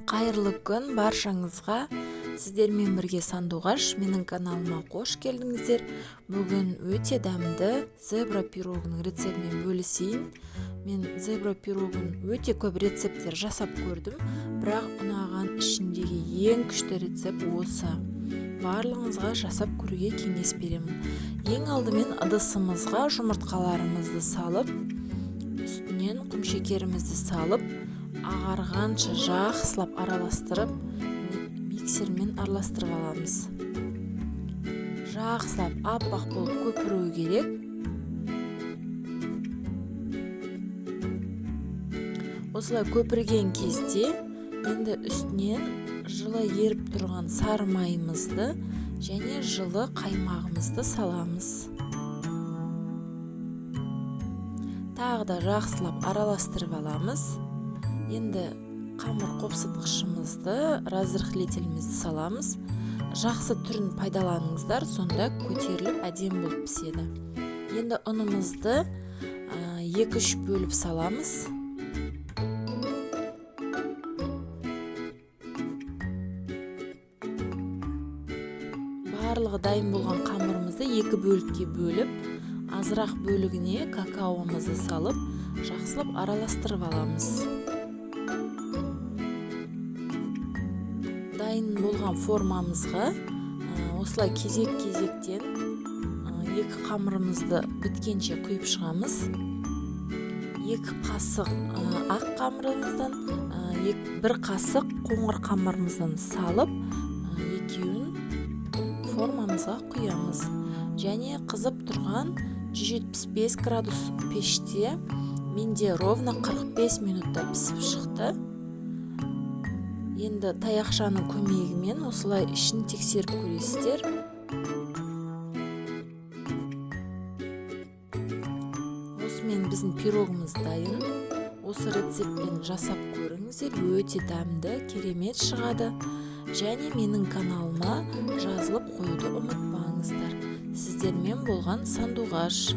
Қайырлы күн баршаңызға. Сіздермен бірге Сандуғаш. Менің каналыма қош келдіңіздер. Бүгін өте дәмді зебра пирогының рецептімен бөлісейін. Мен зебра пирогын өте көп рецепттер жасап көрдім, бірақ ұнаған ішіндегі ең күшті рецепт осы. Барлығыңызға жасап көруге кеңес беремін. Ең алдымен ыдысымызға жұмыртқаларымызды салып, үстінен құмшекерімізді салып, ағарғанша жақсылап араластырып, миксермен араластырып аламыз. Жақсылап аппақ болып көпіруі керек. Осылай көпірген кезде енді үстінен жылы еріп тұрған сары майымызды және жылы қаймағымызды саламыз. Тағы да жақсылап араластырып аламыз. Енді қамыр қопсытқышымызды, разрыхлителімізді саламыз. Жақсы түрін пайдаланыңыздар, сонда көтеріліп әдем болып піседі. Енді ұнымызды 2-3 бөліп саламыз. Барлығы дайын болған қамырымызды 2 бөлікке бөліп, азырақ бөлігіне какаомызды салып, жақсылап араластырып аламыз. Дайын болған формамызға осылай кезек-кезектен 2 қамырымызды біткенше құйып шығамыз. 2 қасық ақ қамырымыздан, 1 қасық қоңыр қамырымыздан салып, екеуін формамызға құямыз. Және қызып тұрған 175 градус пеште менде ровно 45 минутта пісіп шықты. Енді таяқшаның көмегімен осылай ішін тексеріп көресіздер. Осымен біздің пирогымыз дайын. Осы рецептпен жасап көріңіздер, өте дәмді, керемет шығады. Және менің каналыма жазылып қоюды ұмытпаңыздар. Сіздермен болған Сандуғаш.